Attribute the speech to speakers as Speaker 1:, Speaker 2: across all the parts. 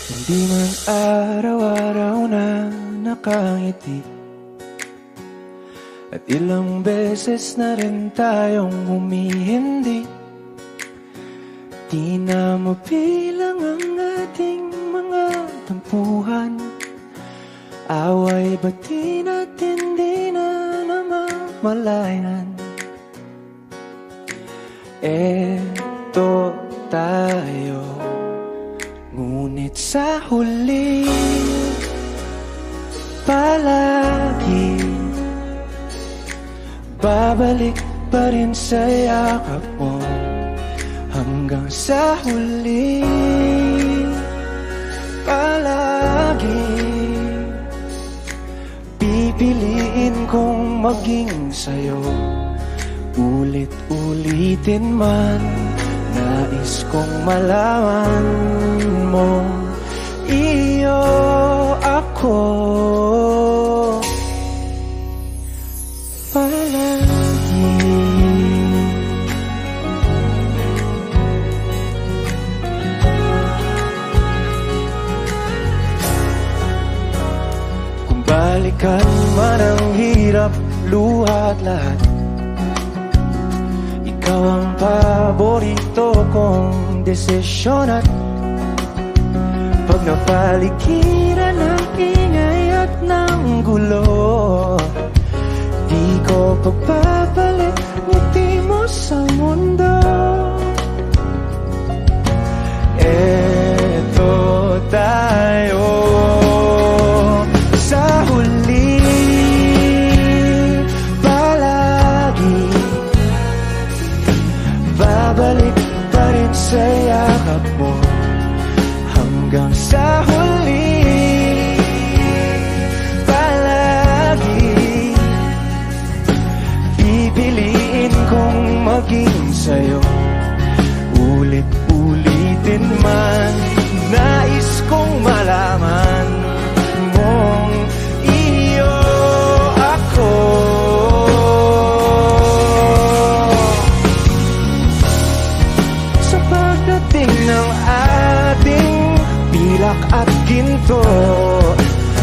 Speaker 1: Hindi man araw-araw na nakangiti, at ilang beses na rin tayong humihindi. Di na mabilang ang ating mga tampuhan. Away ba't di natin di na namamalayan? Eto tayo, ngunit sa huli palagi babalik pa rin sa yakap mo. Hanggang sa huli palagi pipiliin kong maging sa'yo. Ulit-ulitin man, nais kong malaman mo, iyo ako palagi. Kung balikan man ang hirap, luha at lahat, ikaw ang paborito kong desisyon. At pag napaligiran ng ingay at ng gulo, di ko pagpapalit ngiti mo sa mundo. Eto tayo sa huli palagi, babalik pa rin sa yakap mo. Hanggang sa huli palagi pipiliin kong maging sa'yo. Ulit-ulitin man, nais kong malaman mong iyo ako. Sa pagdating ng ating pilak at ginto,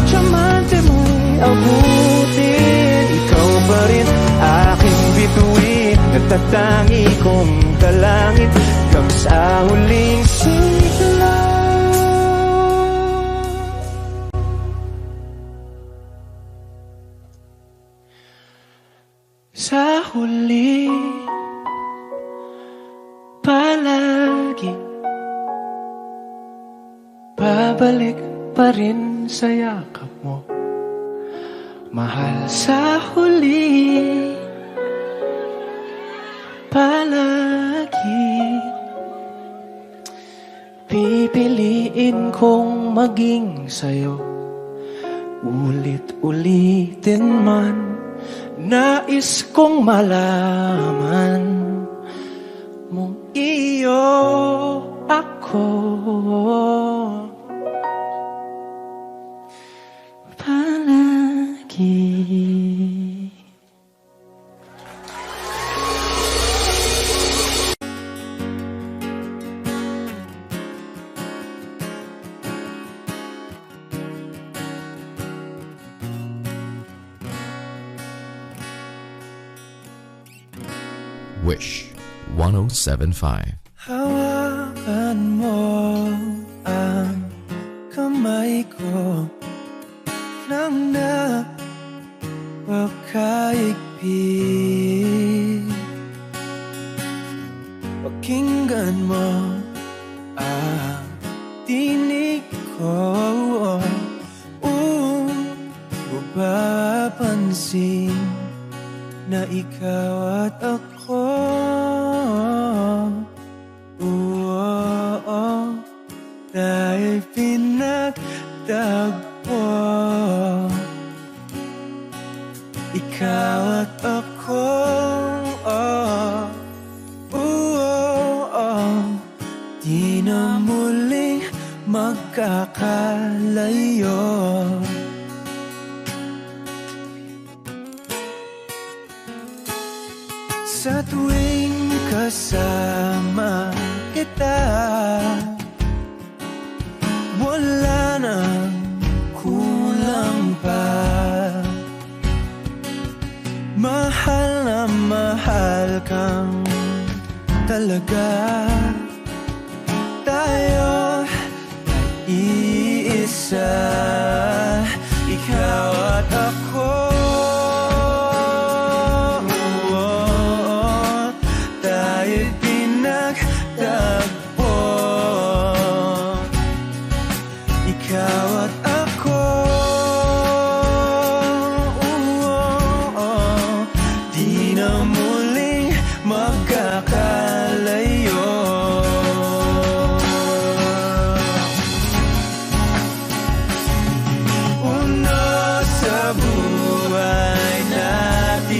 Speaker 1: diamante mo'y abutin. Ikaw pa rin aking bituin, nagtatangi kong dalangin hanggang sa huling sigla. Sa huli palagi babalik pa rin sa yakap mo, mahal. Sa huli palagi pipiliin kong maging sa'yo. Ulit-ulitin man, nais kong malaman mong iyo ako palagi.
Speaker 2: Wish 1075.
Speaker 1: Hawakan mo ang kamay ko nang napakaigpit. Pakinggan mo ang tinig ko, mapapansin na ikaw at ako, dahil pinagtagpo. Ikaw at ako, di na muling magkakalayo. Sa tuwing kasama kita, wala nang kulang pa. Mahal na mahal kang talaga. Tayo ay iisa, ikaw at ako. Tayo'y pinagtagpo, ikaw at ako. Di na muling magkakalayo. Una sa buhay natin,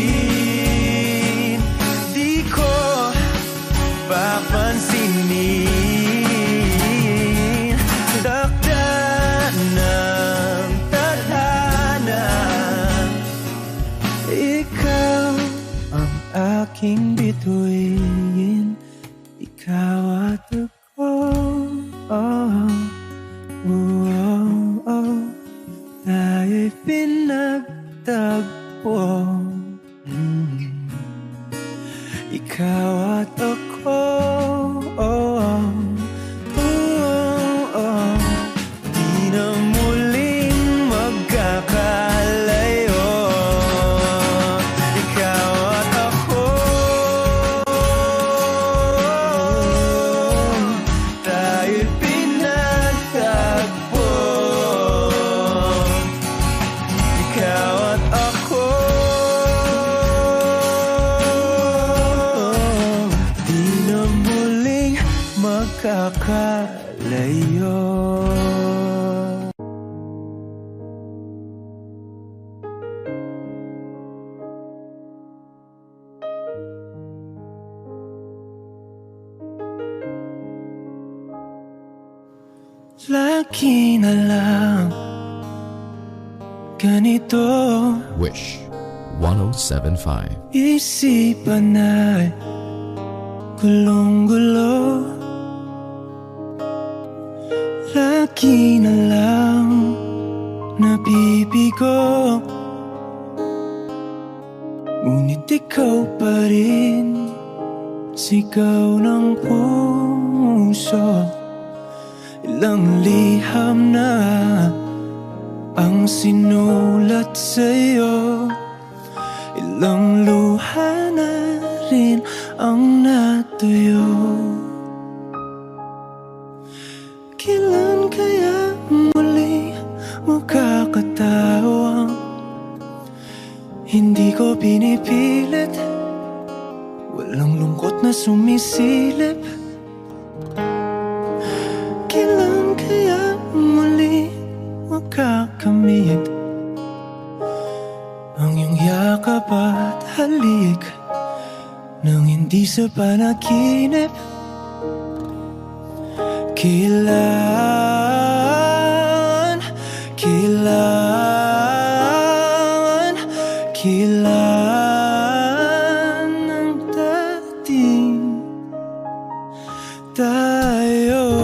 Speaker 1: di ko papansinin. Dakda ng tadhana, ikaw ang aking bituin, ikaw at ako. Tayo'y pinagtagpo, ikaw at ako. Di na muling magkakalayo, ikaw at ako. Tayo'y pinagtagpo, ikaw at ako. Di na muling magkakalayo. Lagi na lang ganito,
Speaker 2: Wish 1075.
Speaker 1: isipan ay gulong-gulo. Lagi na lang nabibigo, ngunit ikaw pa rin, sigaw ng puso. Ilang liham na ang sinulat sa'yo, ilang luha na rin ang natuyo. Kailan kaya muli makakatawang hindi ko pinipilit, walang lungkot na sumisilip. Kailan kaya muli makakamit ang iyong yakap at halik nang hindi sa panaginip? Kailan, kailan, kailan ang dating tayo?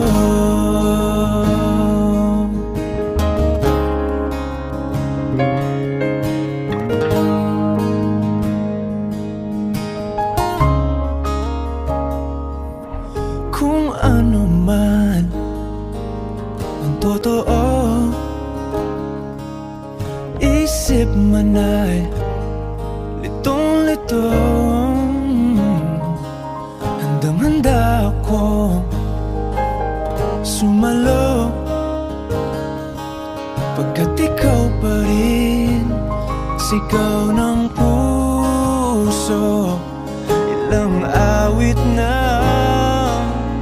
Speaker 1: Kung ano man ang totoo, isip man ay litong-lito. Handang-handa ako sumalo, pagkat ikaw pa rin, sigaw ng puso. Ilang awit na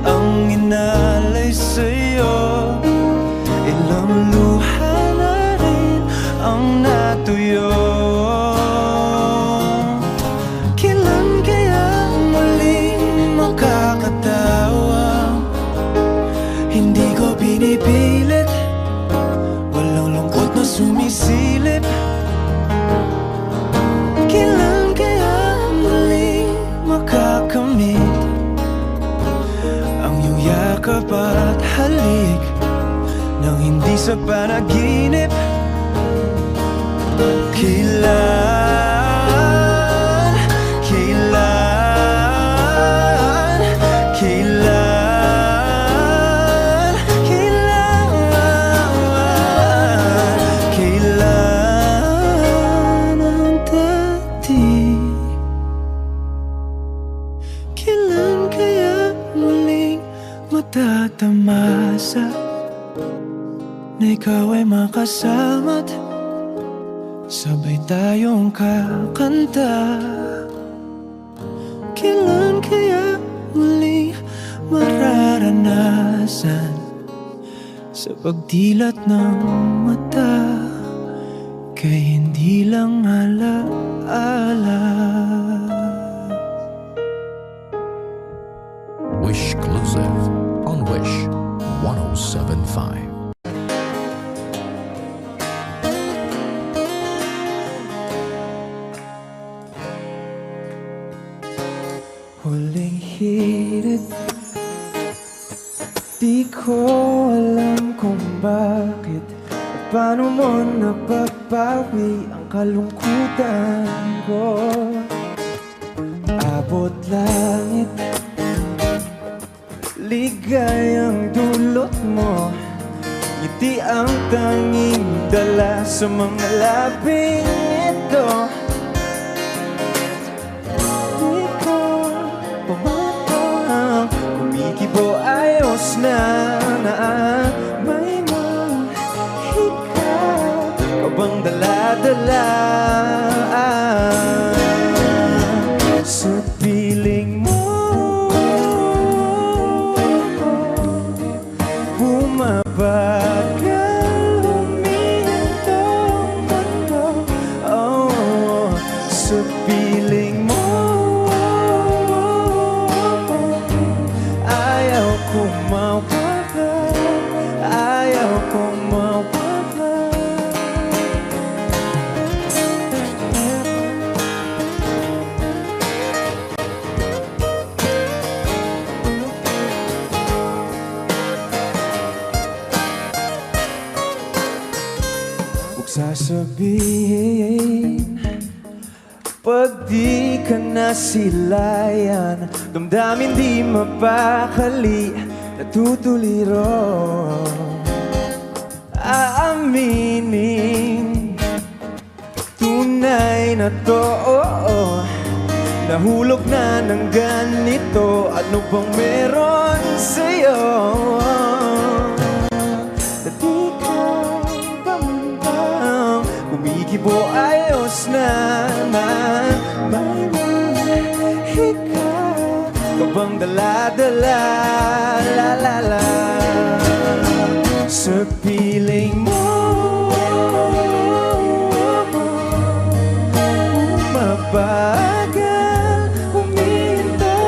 Speaker 1: ang inalay sa'yo, ilang luha na rin ang natuyo. Kailan kaya muling makakatawa, hindi ko pinipilit, walang lungkot na sumisilip. Kailan kaya muling makakamit sa panaginip. Kailan, kailan, kailan, kailan, kailan ang dati? Kailan kaya muling matatamasa na ikaw ay makasama't sabay tayong kakanta? Kailan kaya muling mararanasan sa pagdilat ng mata kay hindi lang alaala?
Speaker 2: Wishclusive on Wish 107.5.
Speaker 1: Huling hirit, di ko alam kung bakit at paano mo napapawi ang kalungkutan ko. Abot langit, ligayang dulot mo, ngiti ang tanging dala sa mga labing ito. Kumikibo ayos na may mahika ka bang dala-dala sa piling mo? Bumabagal huminto mundo, oh, sa piling mo. Ayaw kong mawala, ayaw kong mawala. Huwag sasabihin pag di ka nasilayan, damdamin di mapakali, natutuliro. Aaminin, tunay na to, nahulog na ng ganito. Ano bang meron sa'yo? Na di ka bamang kumikibo ayos naman. May mahika ka bang dala-dala, la-la-la sa piling mo? Mabagal huminto,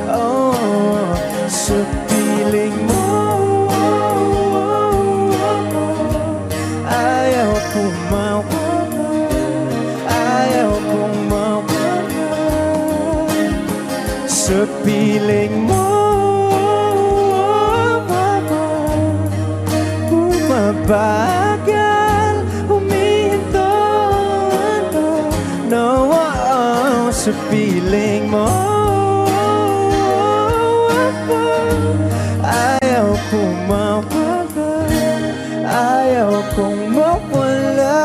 Speaker 1: oh, sa piling mo. Ayaw kong mawala, ayaw kong mawala sa piling mo. Bumabagal huminto, no, oh, sa piling mo. Ayaw kong mawala, ayaw kong mawala.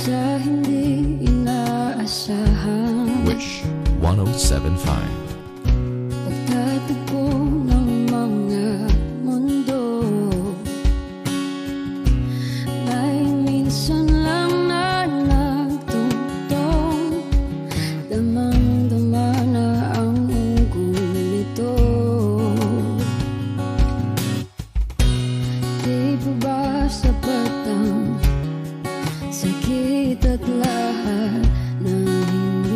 Speaker 3: Sa hindi inaasahan,
Speaker 2: Wish 107.5.
Speaker 3: pagtatagpo ng mga mundo, may minsan lang na nagtutong, damang-dama na ang unggoy nito. Di ba ba sapat ang sakit at lahat na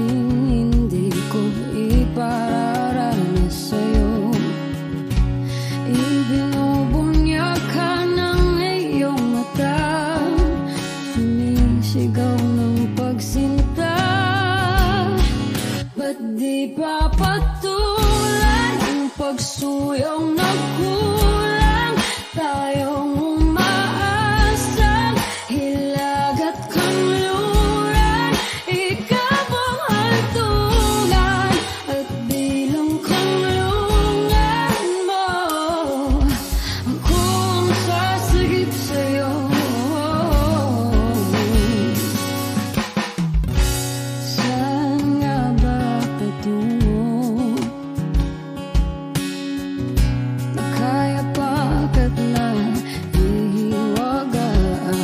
Speaker 3: hindi ko ipa papatulan ang pagsuyong nagkulang. Tayong umaasang hilag at kanluran. Ikaw ang hantungan at bilang kanlungan mo. Akong sasagip sa'yo. Saan nga ba patungo? Nakaya pagkat na ihiwagaan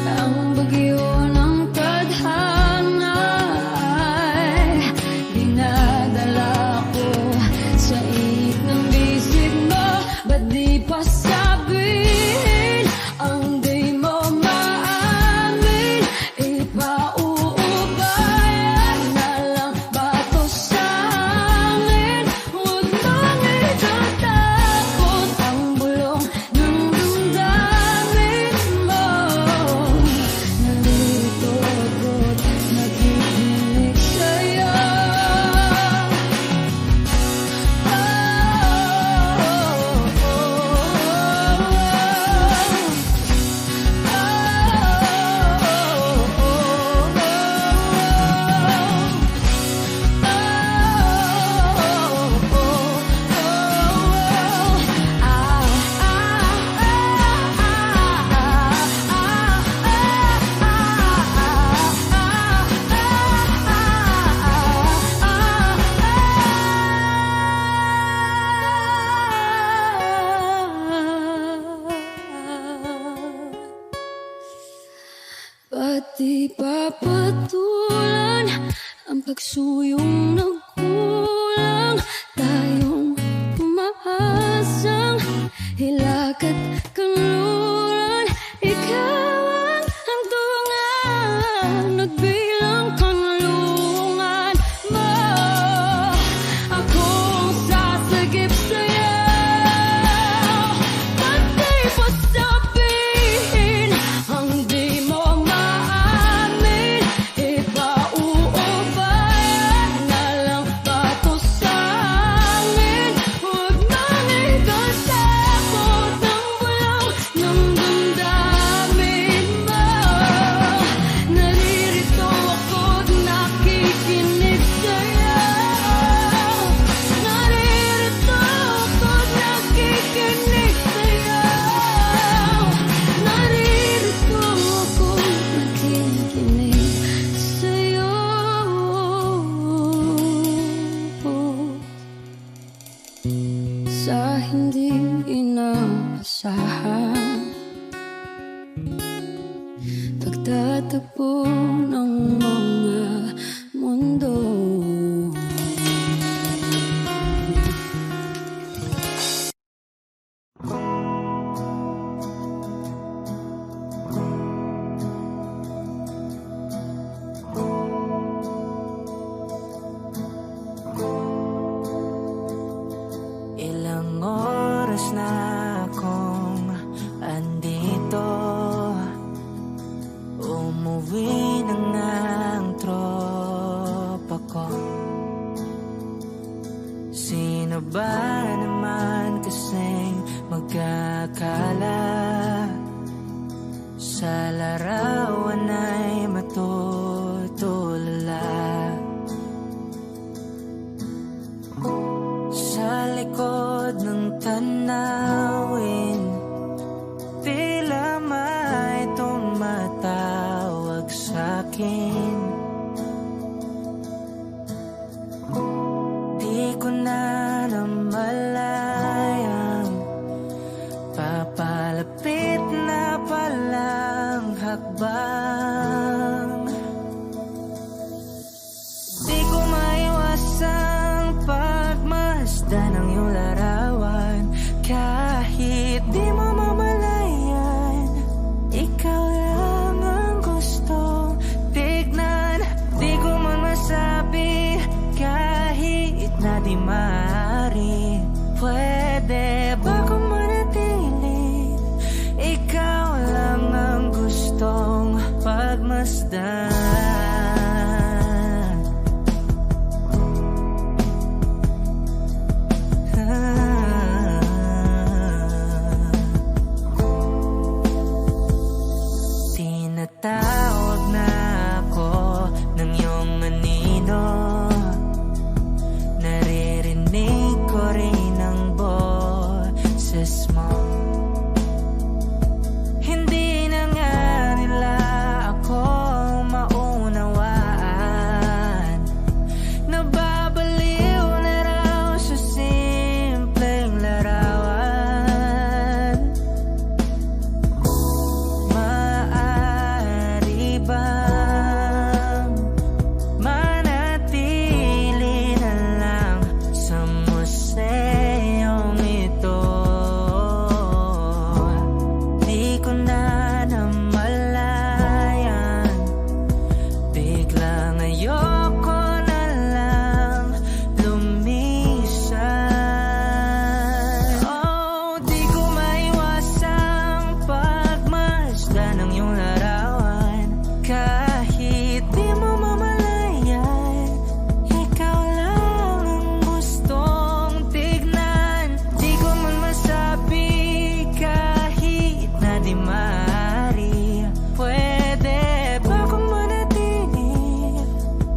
Speaker 3: ang bagyo ng tadhana ay dinadala ko sa iik ng bisig mo. Ba't di pa sabihin ang di mo maamin? Ipauubayan na lang ba to sa amin? Huwag mong itatakot ang bulong ng damdamin mo. Nalilito ako't nakikinig sa'yo. Pati papatulan ang pagsuyong nagkulang. Tayong umaasang hilag at kanluran. Ikaw ang hantungan at bilang kanlungan mo. Akong sasagip sa'yo. Pati pa sabihin ang di mo maamin. Ipauubayan na lang ba to sa amin? Huwag mong itatakot ang bulong ng damdamin mo. Naririto ako't nakikinig sa'yo. Naririto ako't nakikinig sa'yo. Naririto ako't nakikinig sa'yo. Sa hindi inaasahan, pagtatagpo ng mga mundo.
Speaker 4: Ilang oras na akong andito. Umuwi na nga ang tropa ko. Sino ba naman kasing magkakala sa larawan ay matutulala? Sa likod ng tanawin, tila may tumatawag sa'kin. Di ko na namalayang papalapit na palang hakbang. Di ko maiwasang pagmasdan ng iyong larawan. Kahit di mo mamalayan, ikaw lang ang gustong tignan. Di ko man masabi kahit na di maaari. Pwede ba kung manatili? Ikaw lang ang gustong pagmasdan. lang, ayoko na lang lumisan. Oh, di ko maiwasang pagmasdan ng iyong larawan. Kahit di mo mamalayan, ikaw lang ang gustong tignan. Di ko man masabi kahit na di maaari. Pwede ba kung manatili?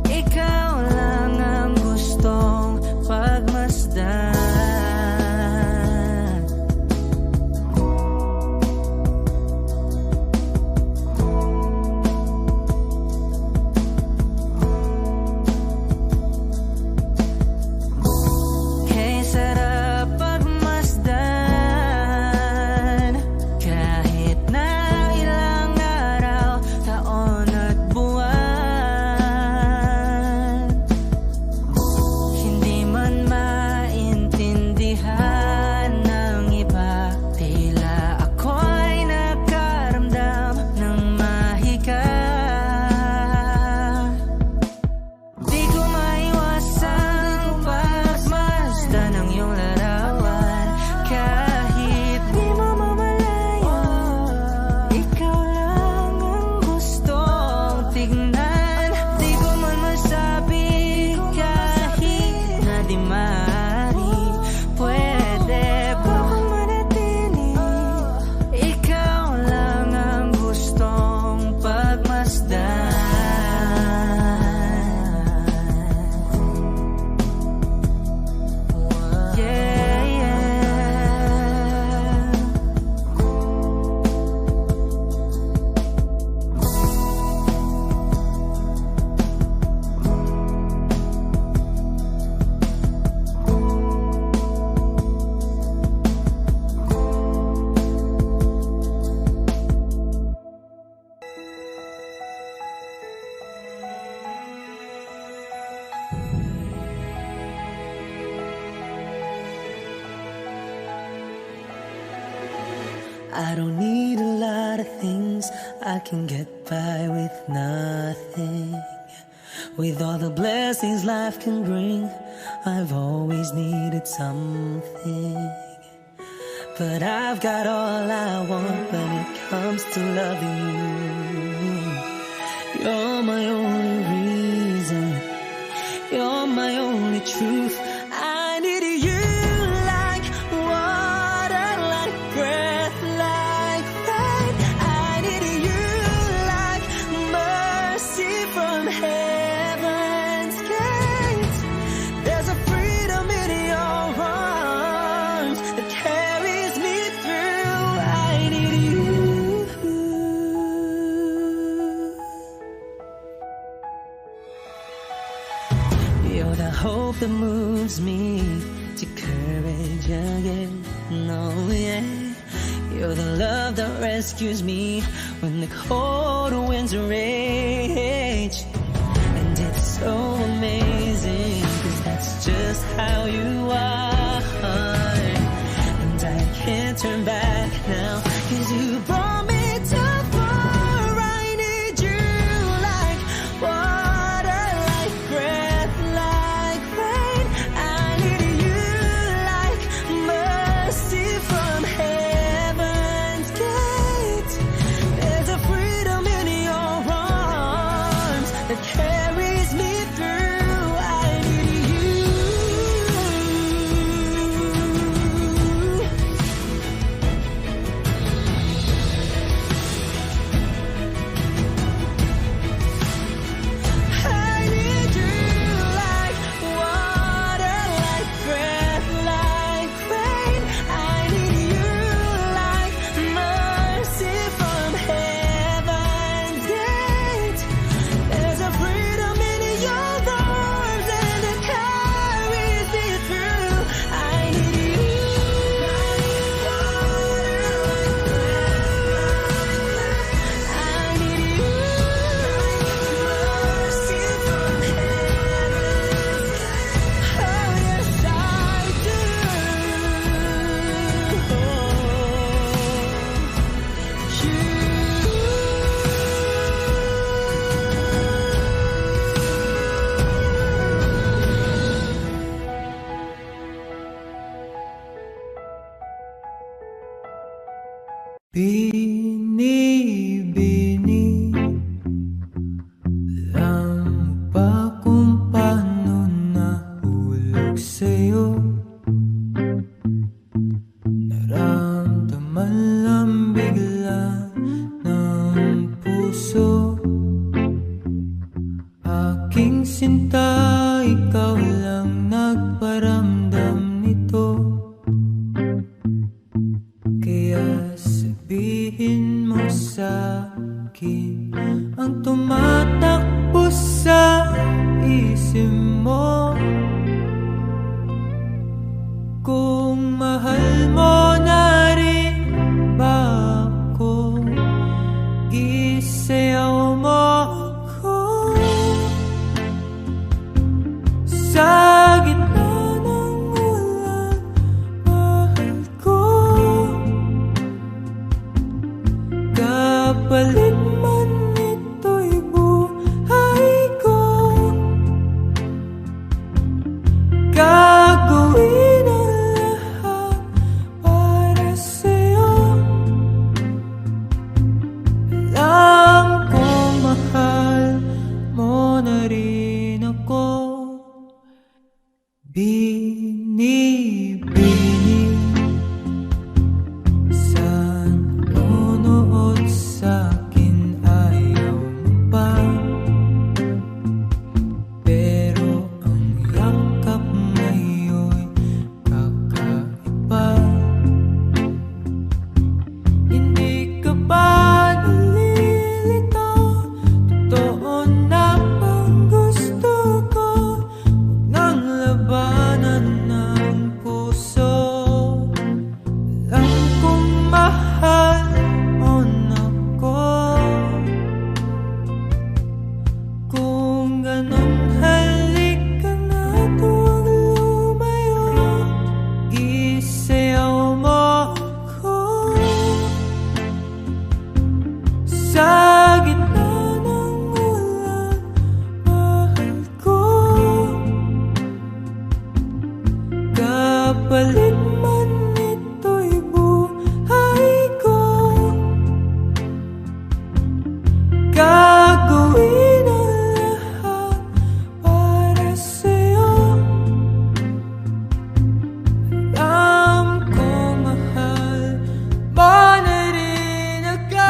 Speaker 4: Ikaw lang ang gustong pagmasdan. Kay sarap pagmasdan, kahit na ilang araw, taon at buwan. Hindi man maintindihan ng iba, tila ako'y nakaramdam ng mahika. Di ko maiwasang pagmasdan ng iyong larawan. Kahit di mo mamalayan, ikaw lang ang gustong tignan. Di ko man masabi kahit na di maaari. Pwede ba kung manatili? Ikaw lang ang gustong pagmasdan. Yeah, yeah.
Speaker 1: I don't need a lot of things, I can get by with nothing. With all the blessings life can bring, I've always needed something. But I've got all I want when it comes to loving you. You're my only reason, you're my only truth. I need you like water, like breath, like rain. I need you like mercy from heaven's gate. There's a freedom in your arms that carries me through. I need you. You're the hope that moves me to courage again. No, yeah. You're the love that rescues me when the cold winds rage. And it's so amazing, 'cause that's just how you are. And I can't turn back now, 'cause you brought me too far. I need you like water, like breath, like rain. I need you like mercy from heaven's gate. There's a freedom in your arms that carries me through. I need you.
Speaker 5: aking sinta, ikaw lang nagparamdam nito. Kaya sabihin mo sa akin ang tumatakbo sa isip mo. Kung mahal mo na rin ba ako, isayaw mo ako sa gitna ng ulan. Mahal ko, kapalit man ito'y buhay ko. Gagawin ang lahat para sa'yo. Alam kong mahal mo na rin ako. Binibini saan nunood sa'kin, ayaw mo pa. Pero ang yakap ngayon'y kakaiba. Hindi ka ba nalilito? Totoo na bang gusto ko? Huwag nang labanan ng puso. Alam kong mahal mo na ko. Kung ganun, halika na't huwag lumayo. Isayaw mo ako sa gitna ng ulan. Mahal ko, kapalit man ito'y buhay ko. Gagawin ang lahat para sa'yo. Alam kong mahal mo na rin ako.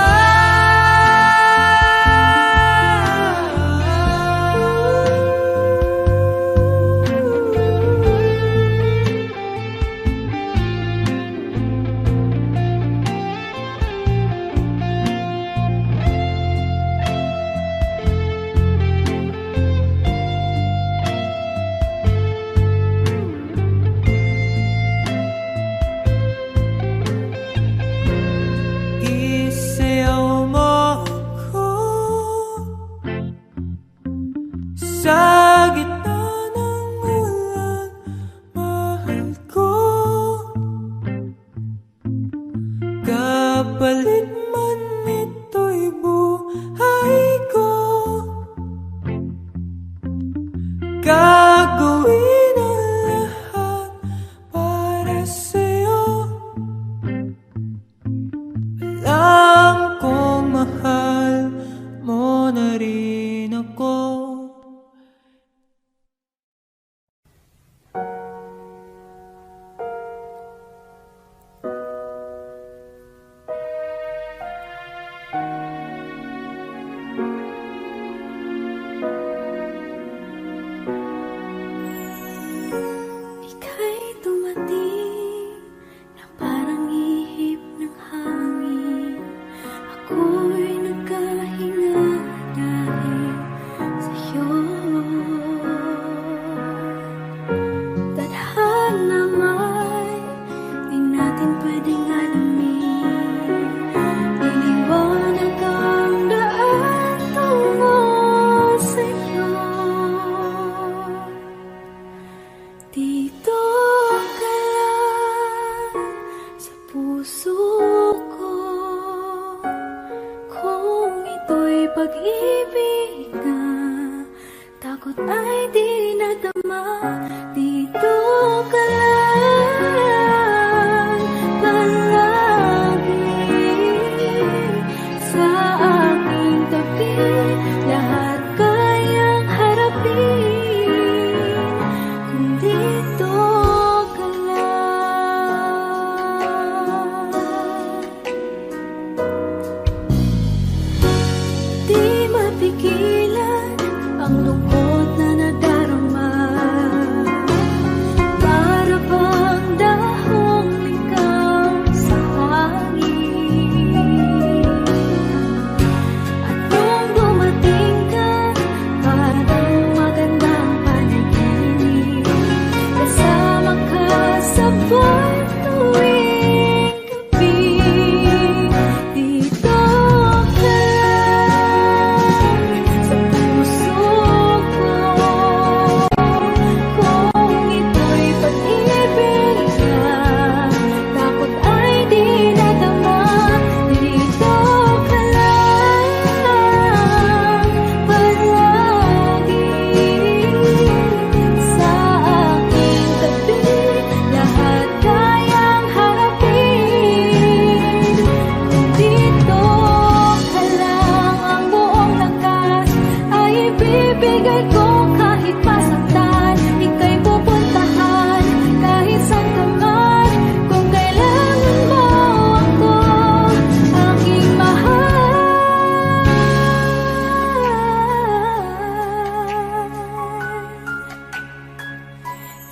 Speaker 5: Isayaw mo ako sa gitna ng ulan. Mahal ko, kapalit man ito'y buhay ko. Gagawin ang lahat para sa'yo. Alam kong mahal mo na rin ako.
Speaker 3: Ika'y dumating na parang ihip ng hangin. Ako'y nagkahinga dahil sa'yo. Tadhana nga'y di natin pwedeng alamin. Liliwanag ang daan tungo sa'yo. Dito ka lang sa puso ko. Kung ito'y pag-ibig na, takot ay di nadama. Dito ka lang palagi sa aking tabi. Lahat kayang harapin kung dito ka lang. Di mapigilan ang lungkot kahit masaktan, ika'y pupuntahan kahit saan ka man. Kung kailangan mo ako, aking mahal,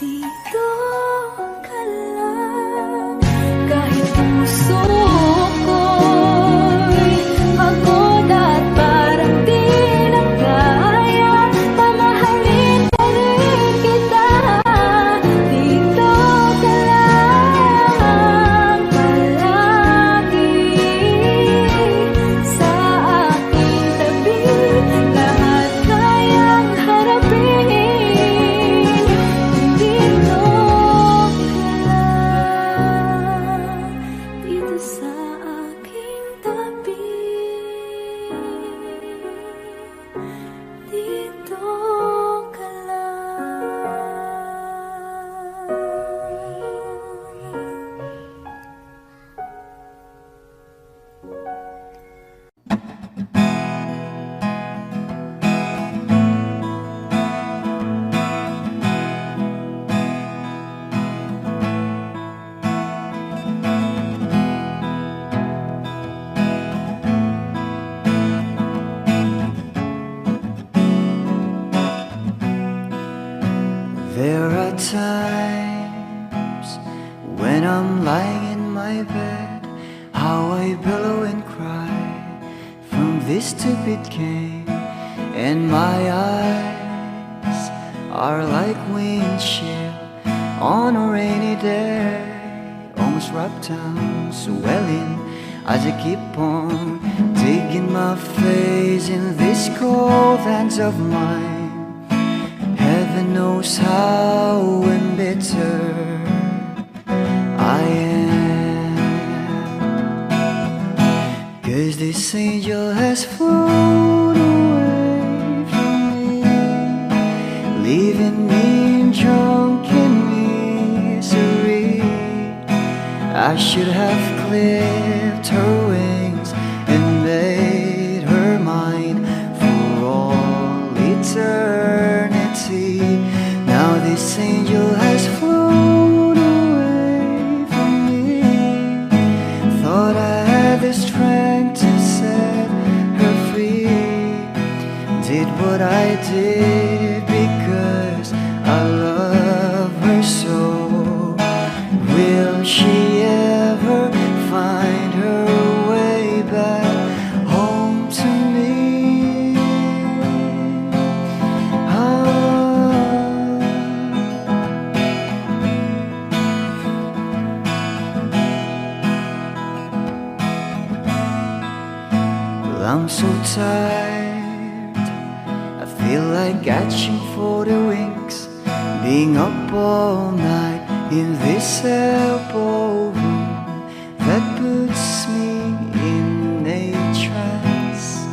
Speaker 3: dito ka lang. Kahit puso ko'y pagod at parang di na kaya, mamahalin pa rin kita. Dito ka lang palagi sa aking tabi, lahat kayang harapin. Dito ka lang, dito sa aking tabi. Dito ka lang.
Speaker 6: There are times when I'm lying in my bed, how I billow and cry from this stupid game, and my eyes are like windshield on a rainy day, almost wrapped down, swelling as I keep on digging my face in these cold hands of mine. Heaven knows how embittered I am, 'cause this angel has flown away from me, leaving me drunken misery. I should have clipped her wings and made her mine for all eternity. Now this angel has flown away from me. Thought I had the strength to set her free. Did what I did because I love her so. Will she ever find her way back home to me? Well, I'm so tired, I feel like catching for the wings, being up all night in this elbow room that puts me in a trance,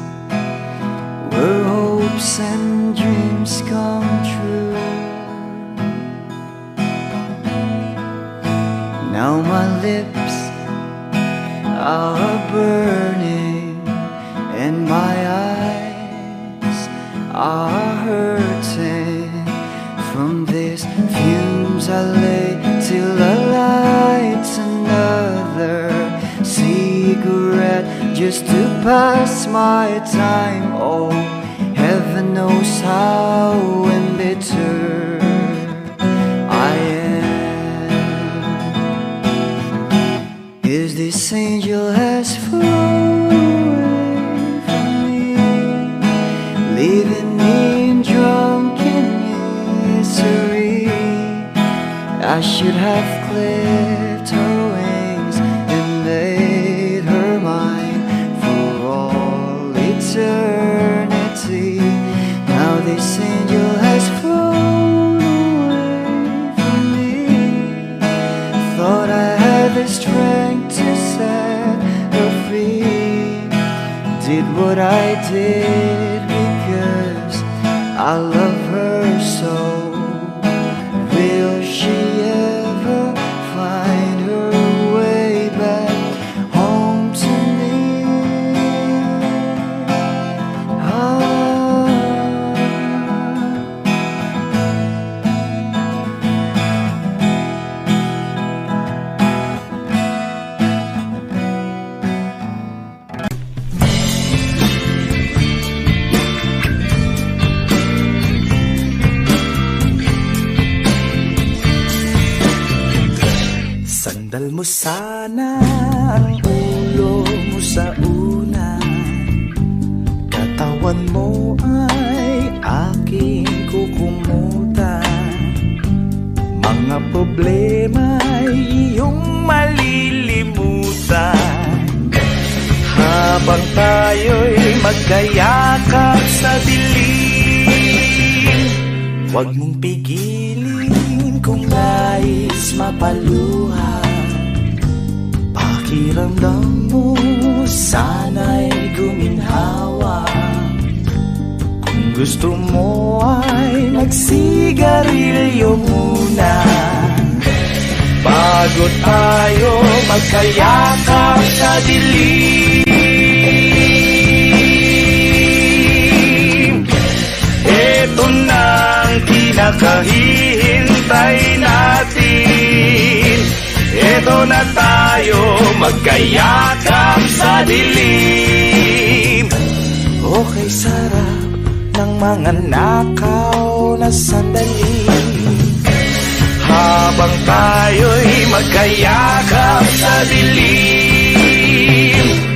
Speaker 6: where hopes and dreams come true. Now my lips are burning and my eyes are hurting from these fumes. I lay till I light another cigarette just to pass my time. Oh, heaven knows how embittered I am, 'cause this angel has flown away from me, leaving me drunken misery. I should have clipped her wings and made her mine for all eternity. Now this angel has flown away from me. Thought I had the strength to set her free. Did what I did because I love her so. Will she ever find her way back home to me? mo sana ang ulo mo sa unan, katawan mo ay aking kukumutan. Mga problema'y iyong malilimutan habang tayo'y magkayakap sa dilim. Huwag mong pigilin kung nais mapaluhan, pakiramdam mo sana'y guminhawa. Kung gusto mo ay magsigarilyo muna bago tayo magkayakap sa dilim. Ito na ang kinakahihintay natin. Ito na tayo magkayakap sa dilim. Okay, sarap ng mga nakaw na sandali habang tayo'y magkayakap sa dilim.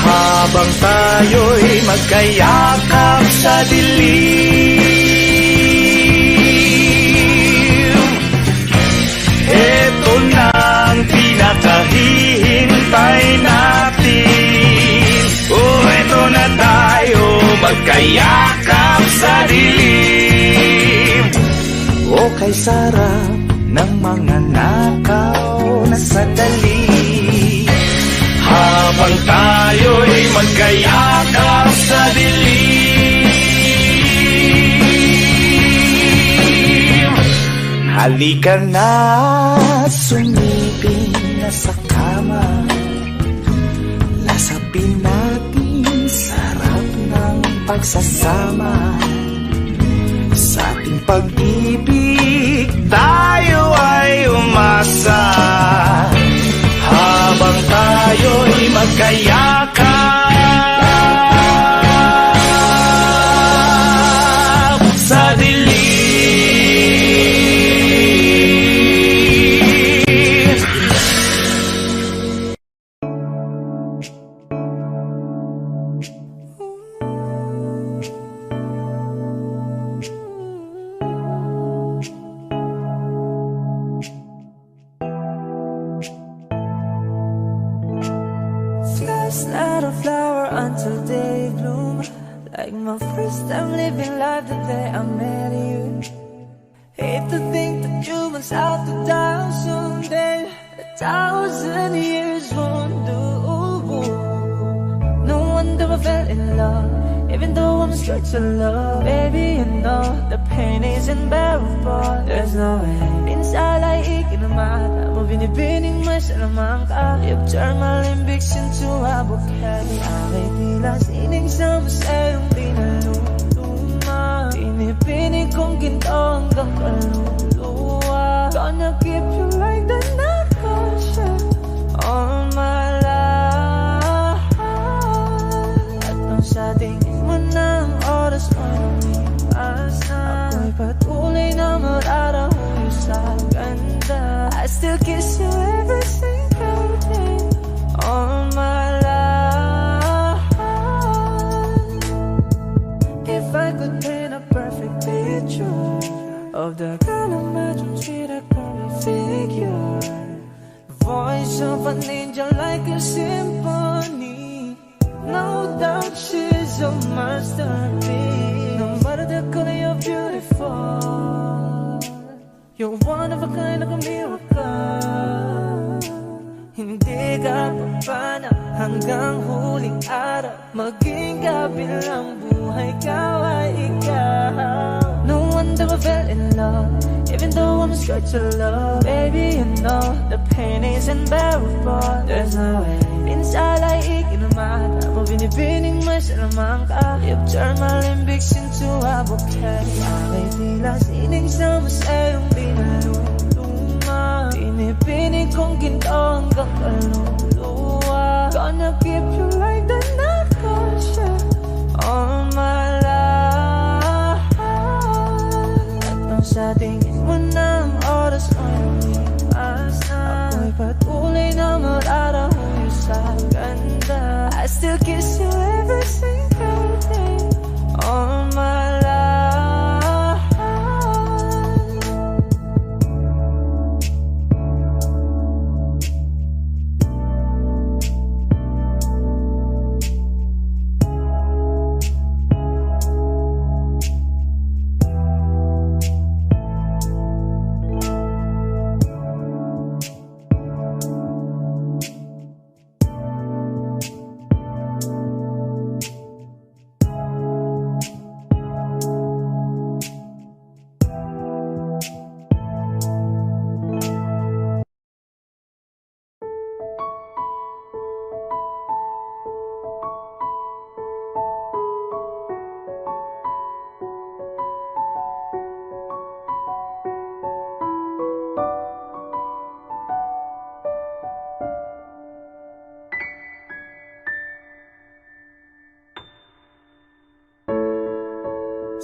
Speaker 6: Habang tayo'y magkayakap sa dilim, eto na ang pinakahihintay natin. Eto na tayo magkayakap sa dilim. Kay sarap ng mga nakaw na sandali habang tayo'y magkayakap sa dilim. Halika na, sumipin na sa kama, lasapin natin sarap ng pagsasama. Sa ating pag-ibig tayo ay umasa habang tayo'y magkayakap sa dilim.
Speaker 4: Just not a flower until they bloom, like my first time living life the day I met you. Hate to think that you must out to die someday. 1,000 years won't do. No wonder I fell in love, even though I'm scared to love. Baby, you know the pain isn't bearable. There's no way minsan ay ikinamata mo, binibining mo sa lamang ka. You've turned my limbics into a bouquet. Ako'y tila sining sa musayong pinaluluma, pinipinig kong ginto hanggang kaluluwa. Gonna keep you like the night all my life. At nung sa tingin mo na ang oras mo lumipas na, ako'y patuloy na mararahuyo sa ganda. I still kiss you every single day all my life. If I could paint a perfect picture of the kind of magic sweet I can figure, voice of a angel like a symphony. No doubt she's a masterpiece. No matter the color, you're beautiful. You're one of a kind, like a miracle. Hindi ka papana hanggang huling araw, maging kabilang buhay ka ay ikaw. No wonder I fell in love, even though I'm scared to love, baby, you know the pain is unbearable. There's no way inside I ikinamata mo, binibining mo sa lamang ka. You've turned my limbics into a bouquet. Abay tila sining sa masayong pinaluluma. Binibining kong ginto hanggang kaluluwa. Gonna keep you like the night goes, yeah, all my life. At nung sa tingin mo ng oras mo'y lumipas na, ako'y patuloy na mararahuyo sa ganda. I still kiss you every single day, all my life.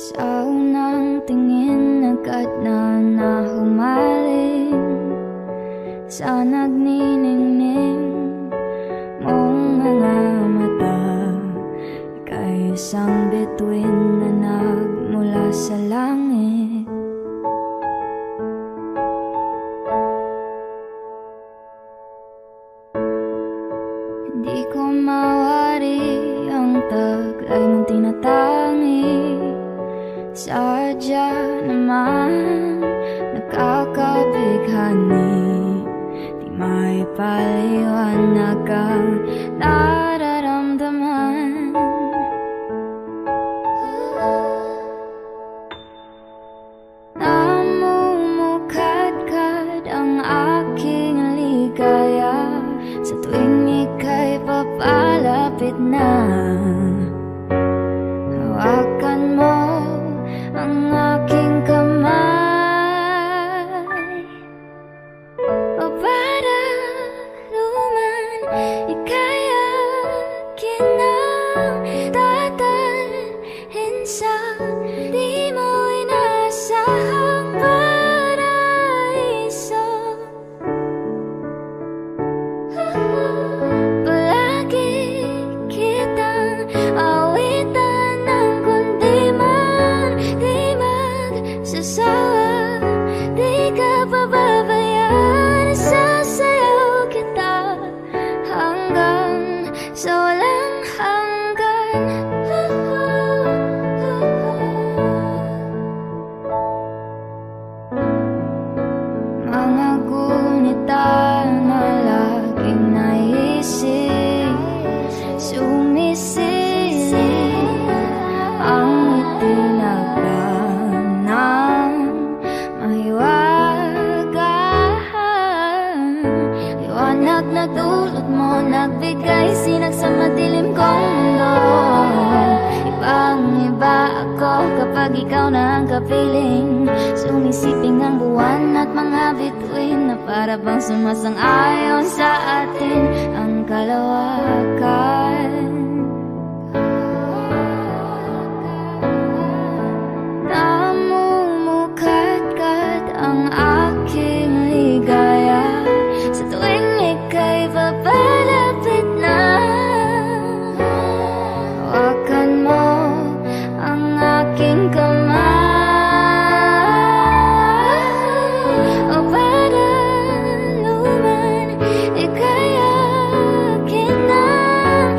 Speaker 3: Sa unang tingin agad na nahumaling sa nagniningning mong mga mata. Ika'y isang bituin na nagmula sa langit. Hindi ko mawari ang taglay mong tinatangi. Sadya naman nakakabighani, di may paliwanag ang nararamdaman. Namumukadkad ang aking ligaya sa tuwing ika'y papalapit na. Hawakan mo ang aking kamay, o para luman ika'y akin ang tatalhin sa di mo inasahang paraiso. Palagi kitang awitan ng kundi man di magsasawa, di ka pababayaan. Sasayaw kita hanggang sa walang hanggan. Mga gunita na laging naisip, sumisilip ang itinagdan ng mahiwagaan. Liwanag na dulot mo, nagbigay sinag sa madilim kong mundo. Ibang-iba ako kapag ikaw na ang kapiling. Sumisiping ang buwan at mga bituin na para bang sumasang-ayon sa atin ang kalawakan. Namumukadkad ang aking ligaya sa tuwing ika'y papalapit na. Hawakan mo ang aking kamay, o para luman ika'y akin ang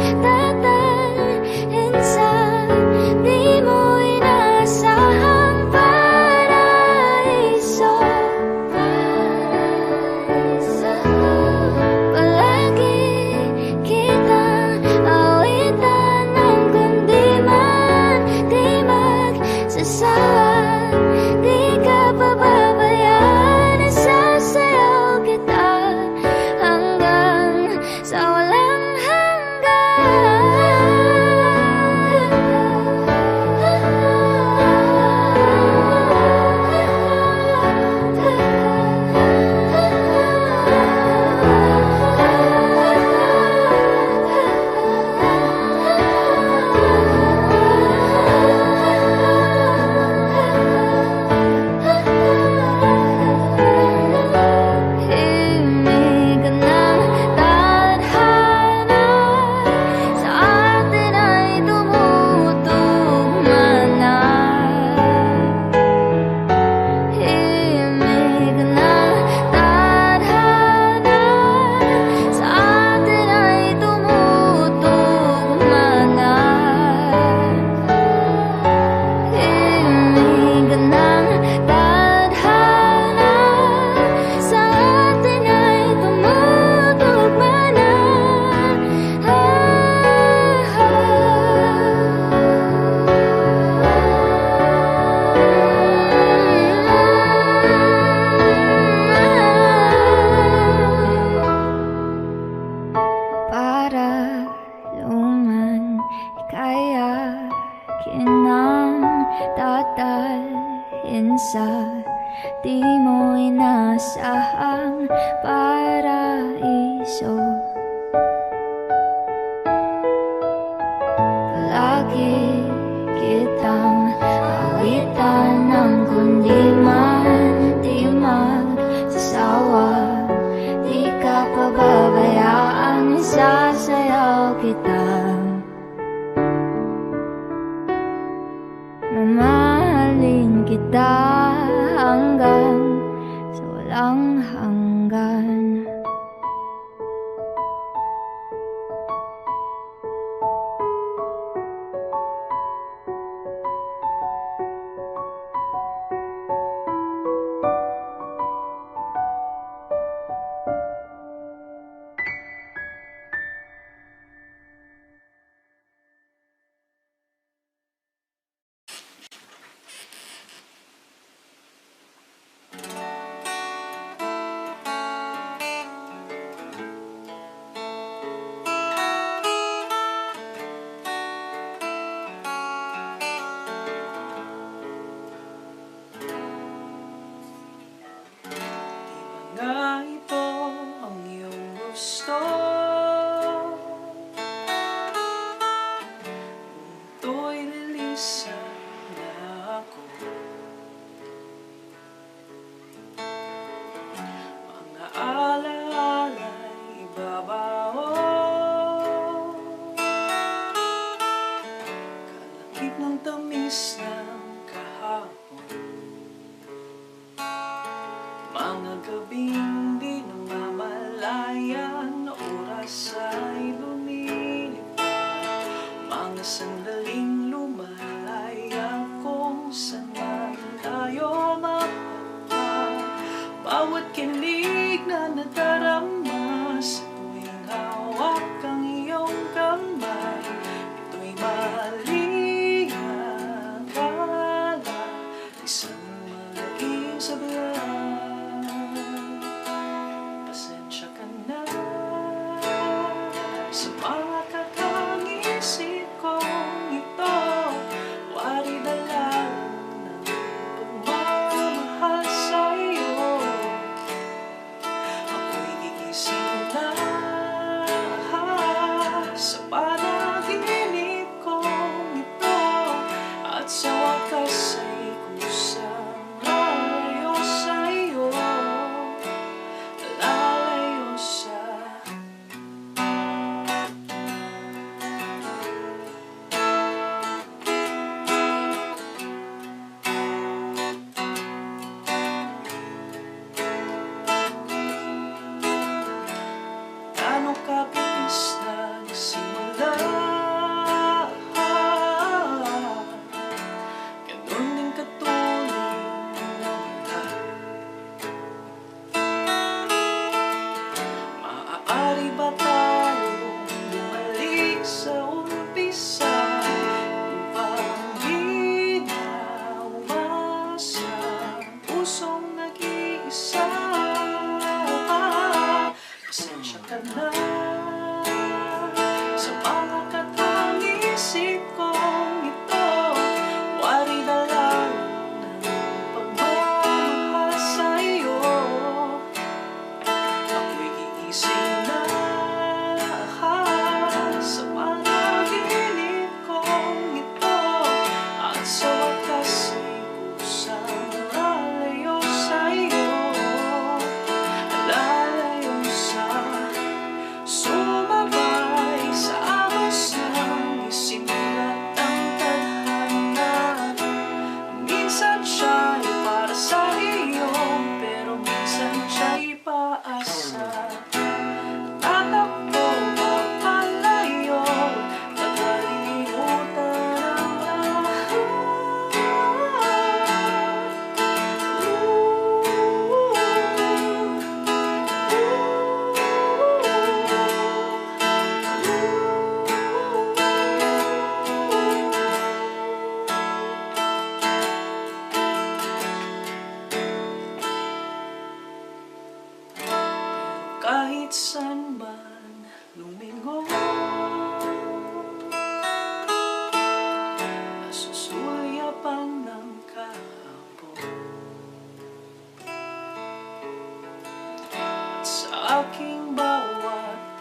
Speaker 3: rin sa di mo inasahang paraiso. Palagi kitang awitan ng kundi man di magsasawa. Di ka pababayaan, sasayaw kita. Mamahalin kita hanggang sa walang hanggan.
Speaker 5: Nga ito ang iyong gusto, ito'y lilisan na ako. Mga alaala'y ibabaon, kalakip ng tamis ng kahapon. Mga gabing di namamalayan, oras ay lumilipad. Mga sandaling lumalaya kung saan man tayo mapunta. Bawat kilig na nadarama sa tuwing hawak ang iyong kamay, ito'y maliligala, isang malaking sablay. Pasensya ka na sa mga kakangisip kong ito. Wari dala ng pagmamahal sa'yo. Ako'y gigising na sa panaginip kong ito, at sa wakas ay kusang lalayo sa'yo. Lalayo sa Gano'ng kabilis nagsimula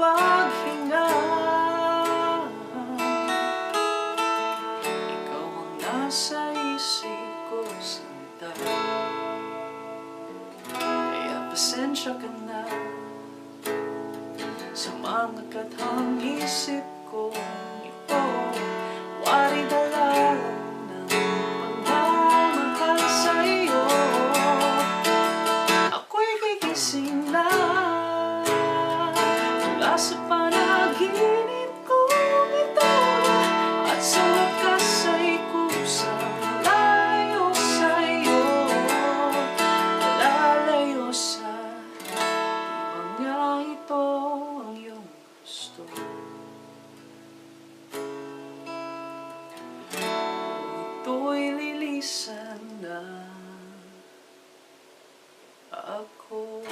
Speaker 5: paghinga. Ikaw ang nasa isip ko, sinta. Kaya pasensya ka na sa mga kathang isip ko. Ito, wari dala ng pagmamahal sa'yo. Ako'y gigising na mula sa panaginip kong ito, at sa wakas ay kusang malayo sa'yo, lalayo sa ibang nga ito ang iyong gusto. Ito'y lilisan na ako.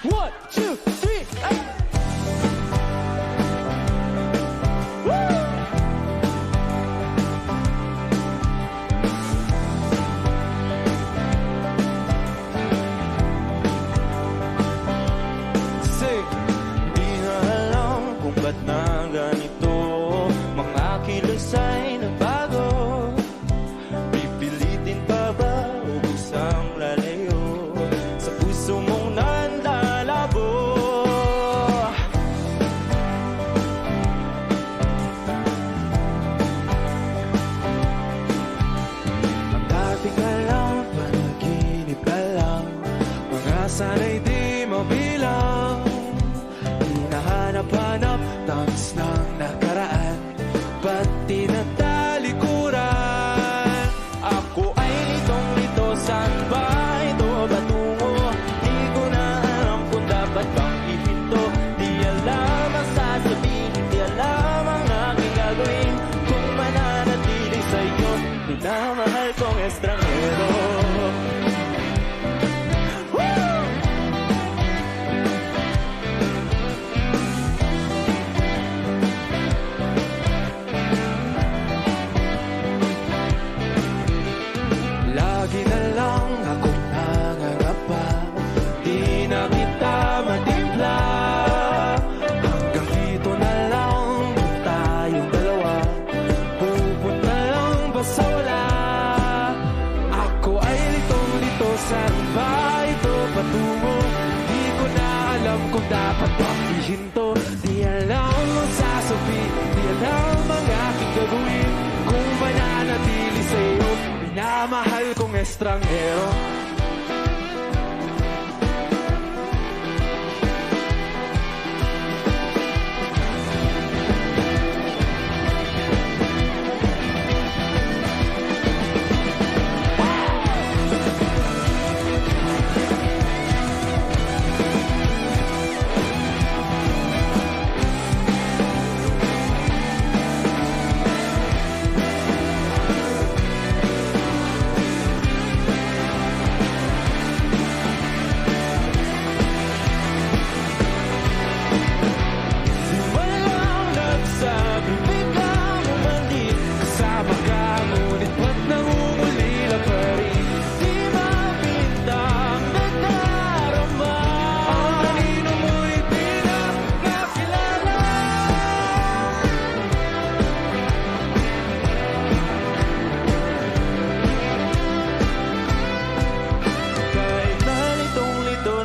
Speaker 4: One, two, three, eight. Say, di na alam kung ba't na ganito, mga kilos ay nagbago. Pipilitin pa ba o kusang lalayo sa puso mong nandalabo? Ang dati ka lang, panaginip ka lang, mga sana'y di mabilang. Hinahanap-hanap, tangis ng nakaraan, pati na talikuran. Ako ay litong-lito, saan ba ito patungo? Di ko na alam kung dapat bang ihinto. Di alam ang sasabihin, di alam ang aking gagawin, kung mananatili sa'yo, minamahal kong estranghero. Lagi na lang akong nangangapa, di na kita matimpla. Hanggang dito na lang tayong dalawa, pupunta lang ba sa wala? Ako ay litong-lito, saan ba ito patungo? Di ko na alam kung dapat bang ihinto. Di alam ang sasabihin, di alam ang aking gagawin, kung mananatili sa'yo, minamahal kong estranghero.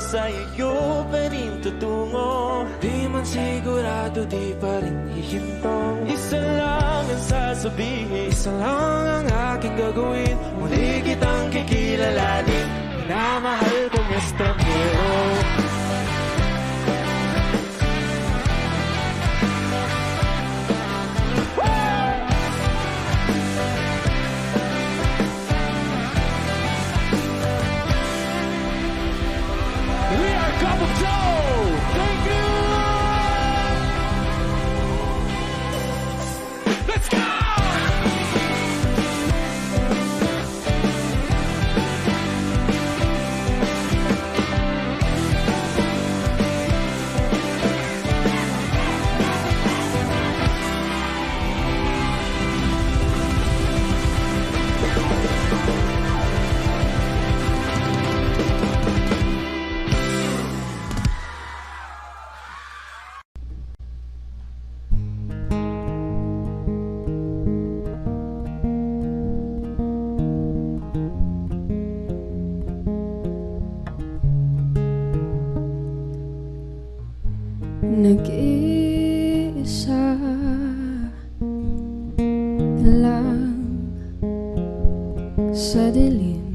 Speaker 4: Sa iyo pa rin tutungo, di man sigurado, di pa rin hihinto. Isa lang ang sasabihin, isa lang ang aking gagawin, muli kitang kikilalanin, minamahal kong estranghero. We are a couple of
Speaker 7: lang sa dilim.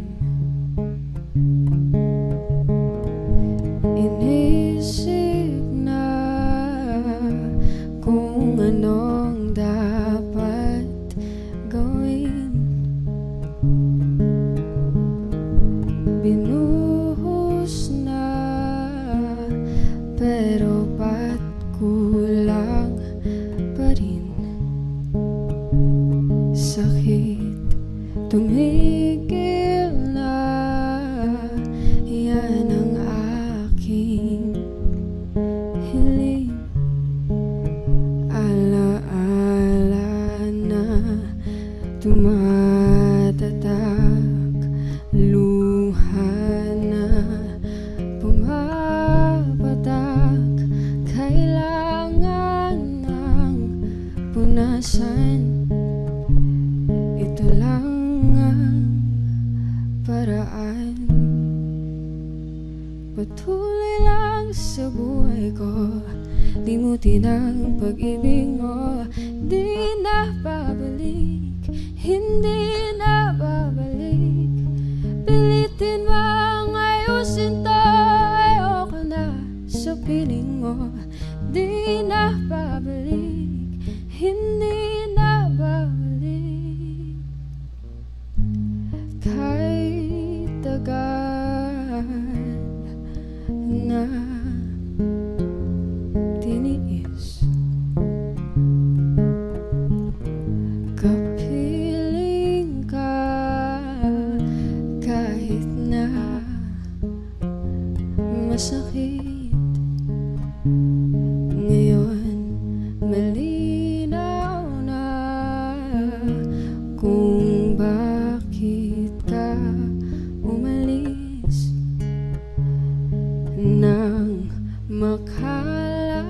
Speaker 7: Inisip na kung anong dapat gawin. Binuhos na pero ba't kulang pa rin? Sakit tumigil na, yan ang aking hiling. Alaala na tumatatak, luha na pumapatak. Kailangan ng punasan, ito lang ang paraan. Patuloy lang sa buhay ko, limutin ang pag-ibig mo. Di na babalik, hindi na babalik. Pilitin bang ayusin to, ayoko na sa piling mo. Di na babalik, hindi na babalik. Kahit tagal na tiniis, kapiling ka kahit na masakit. Ngayon malinaw na kung bakit ka umalis nang makalaya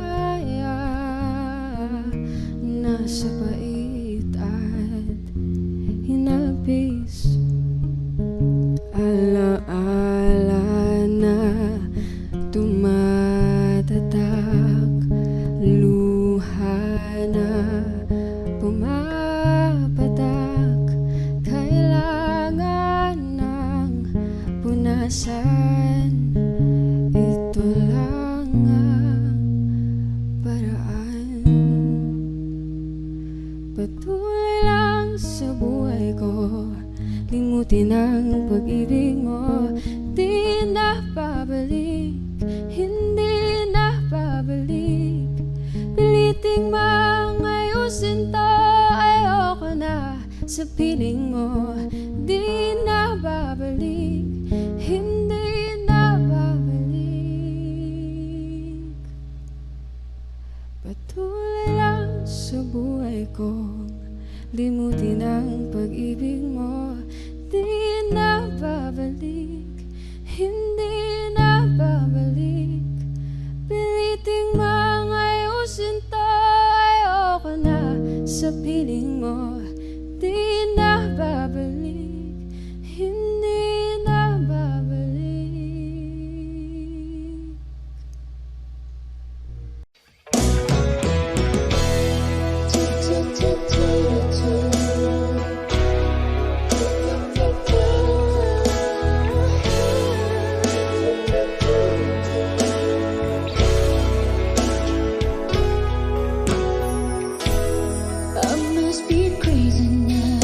Speaker 7: na sa pait at hinagpis. Alaala na tumatatak, luha na pumapatak. Kailangan ng punasan, ito lang ang paraan. Patuloy lang sa buhay ko, limutin ang pag-ibig mo. Di na babalik, hindi na babalik. Piliting mang ayusin to, ayoko na sa piling mo. Di na babalik, hindi na babalik. Patuloy lang sa buhay ko, limutin ang pag-ibig mo. Di na babalik, hindi na babalik. Piliting mang ayusin to, ayoko na sa piling mo. Di na babalik, hindi na babalik.
Speaker 3: I must be crazy now.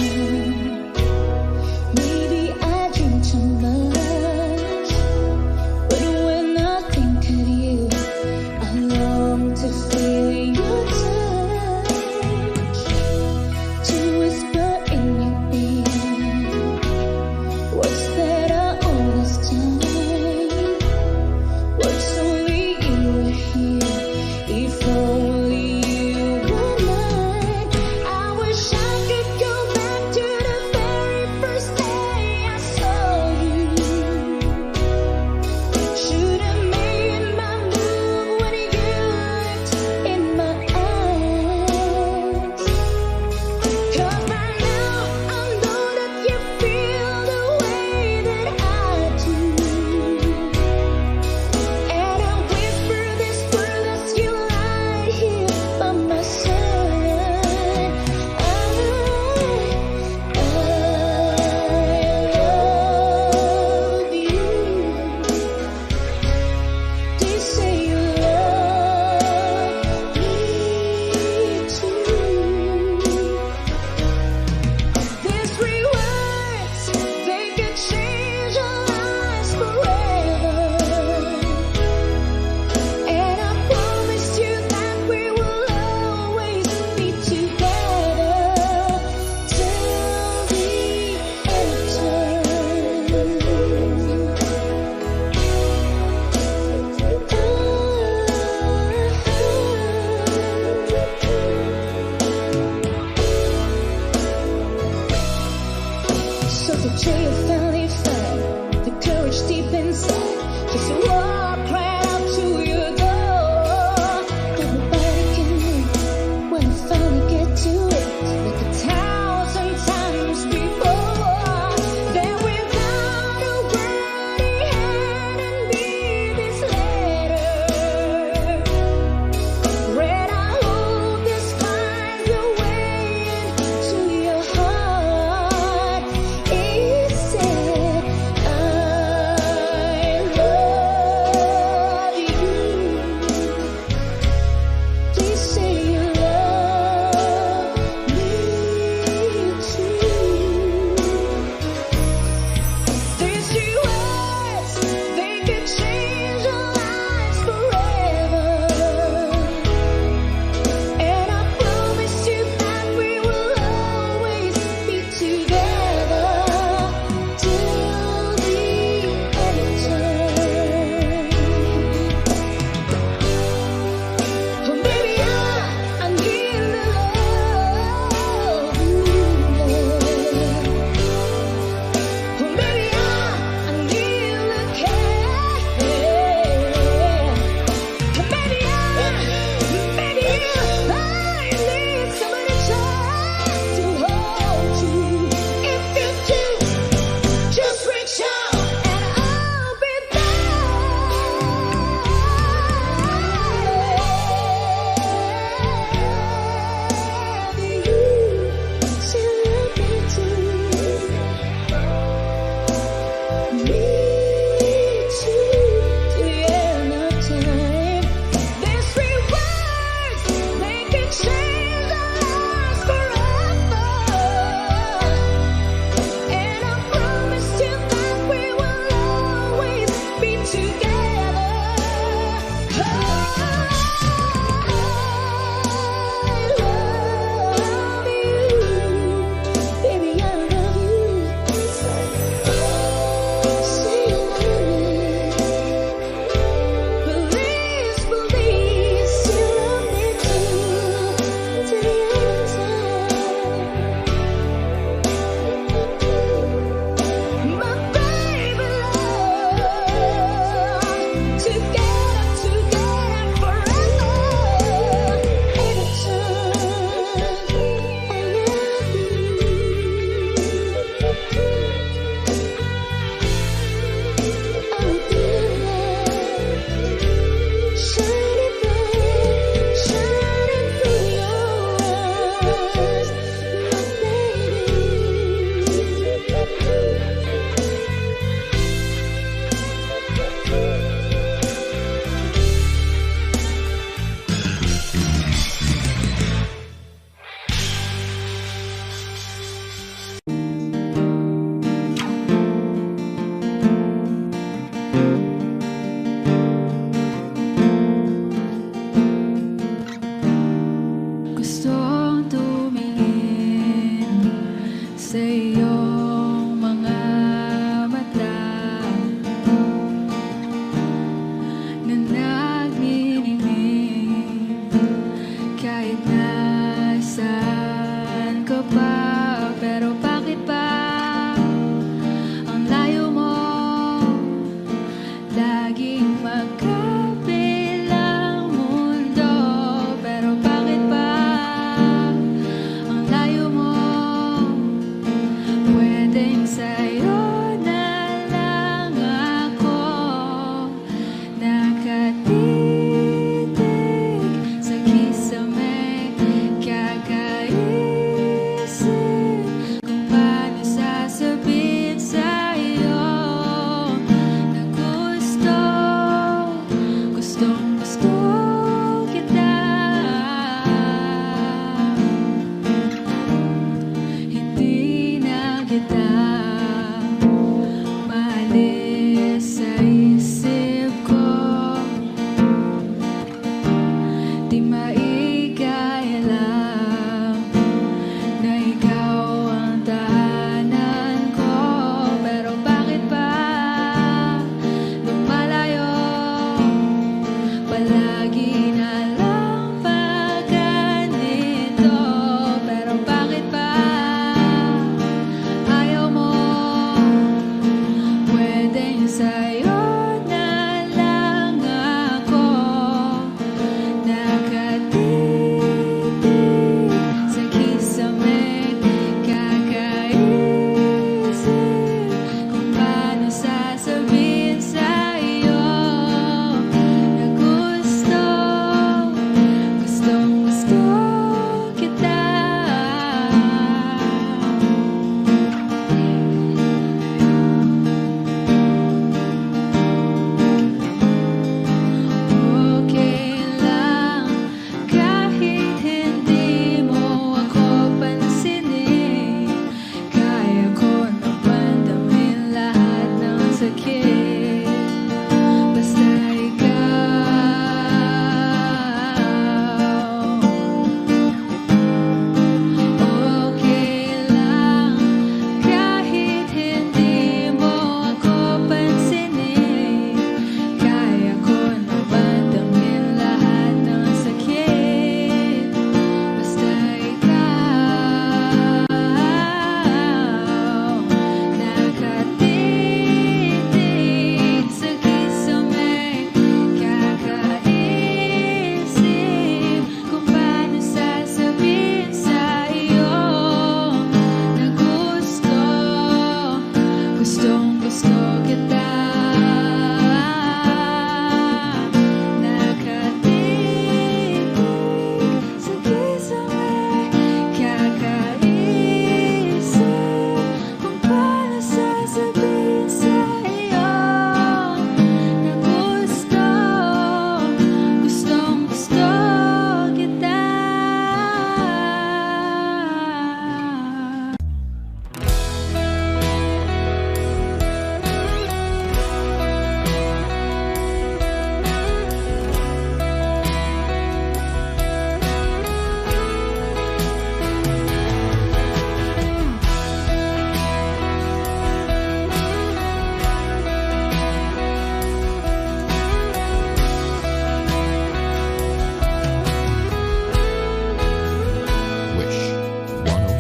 Speaker 8: Just walk right up to your door. Everybody can wait when I finally get to it, like 1,000 times before. Then without a word he handed me this letter. Read, I hope this finds a way into your heart. It said, I love you.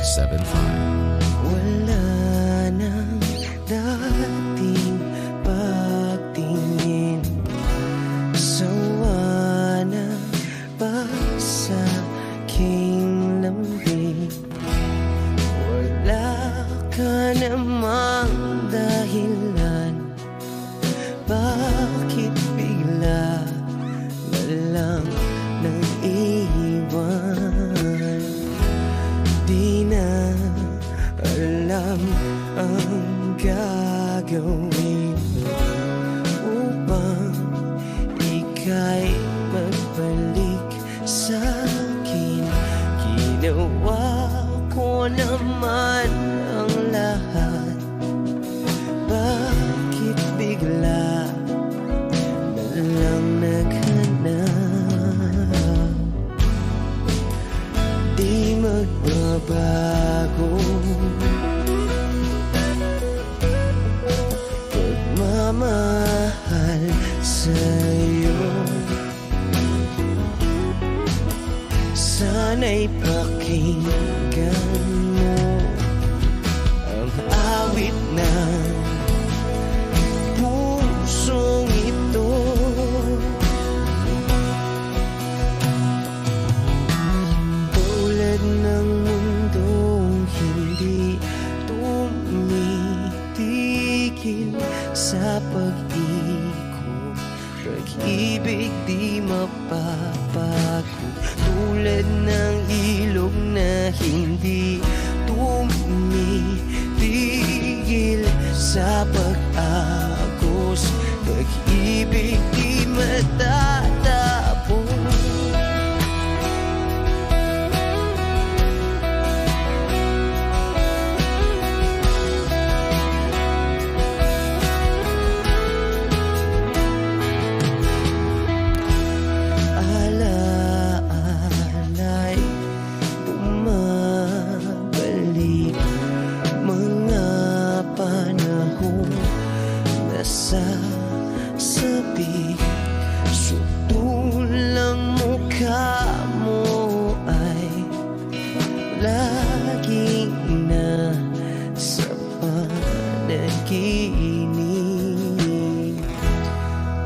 Speaker 1: Wala nang dating pagtingin, sawa na ba sa aking lambing? Wala ka namang dahilan, bakit bigla na lang nang iwan? Di na alam ang gagawin upang ika'y magbalik sa'kin. Ginawa ko naman ang lahat, bakit bigla na lang naghanap? Di magbabago pagmamahal sa'yo. Sana'y pakinggan mo ang awit ng pusong ito. Tulad ng mundong hindi tumitigil sa pag-ikot, pag-ibig di mapapago. Tulad ng ilog na hindi tumitigil sa pag-agos, pag-ibig di matatapos. Alaala'y bumabalik, mga panahon na sasabi. Sutulang mukha mo ay laging nasa panaginip.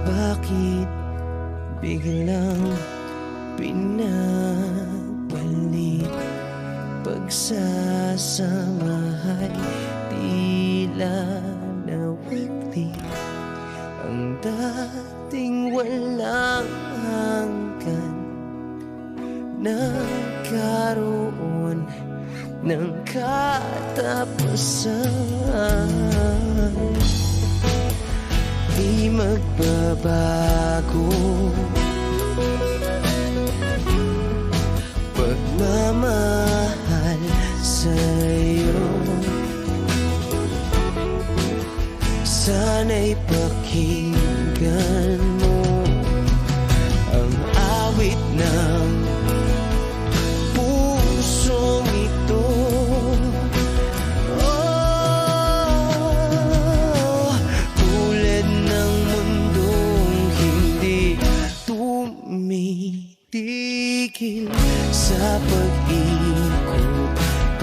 Speaker 1: Bakit biglang pinabalik? Pagsasamahay tila nawagli, ang dating walang hanggan nagkaroon ng katapusan. Di magbabago pagmamahal sa'yo. Sana'y pakinggan mo ang awit ng pusong ito. Oh, tulad ng mundong hindi tumitigil sa pag-ikot,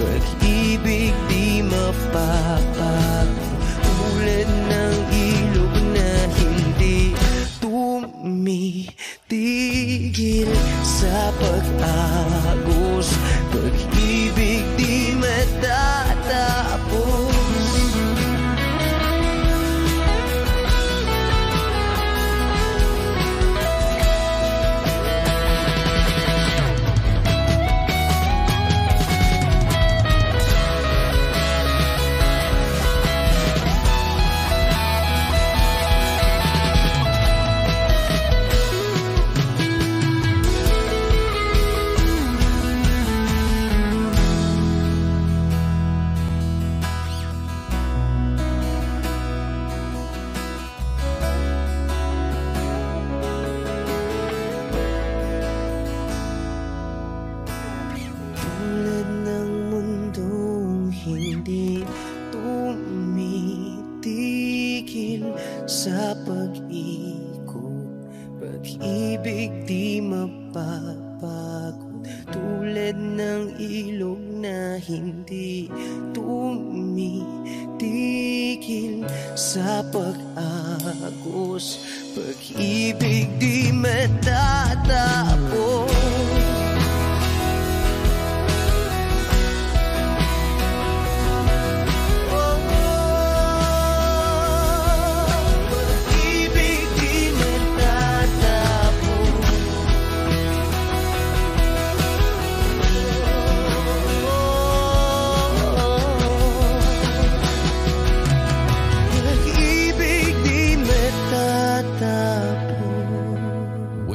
Speaker 1: pag-ibig di mapapago. Tulad ng ilog na hindi tumitigil sa pag-agos, pag-ibig di matatapos. Tulad ng mundong hindi tumitigil sa pag-ikot, pag-ibig di mapapagod. Tulad ng ilog na hindi di tumitigil sa pag-agos, pag-ibig di matatapos.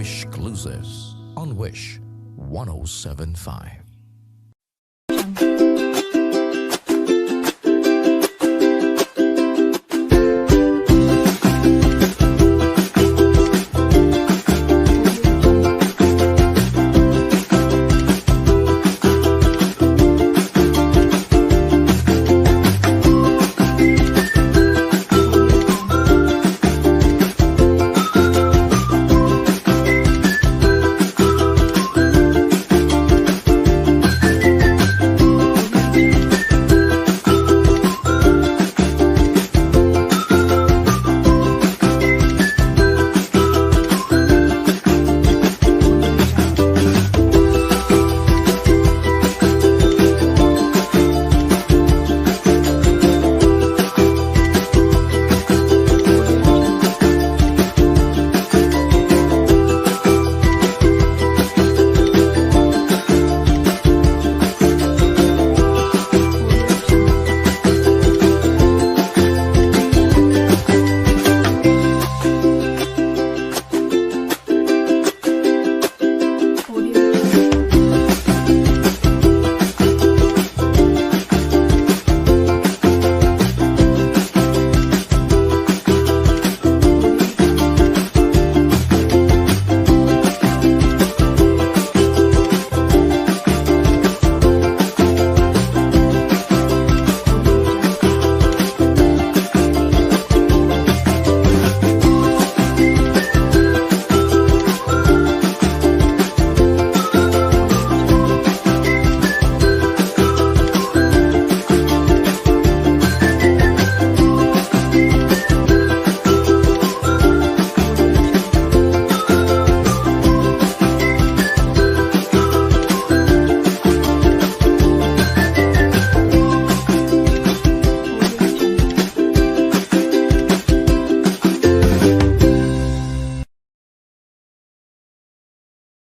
Speaker 2: Wish Exclusives on Wish 107.5.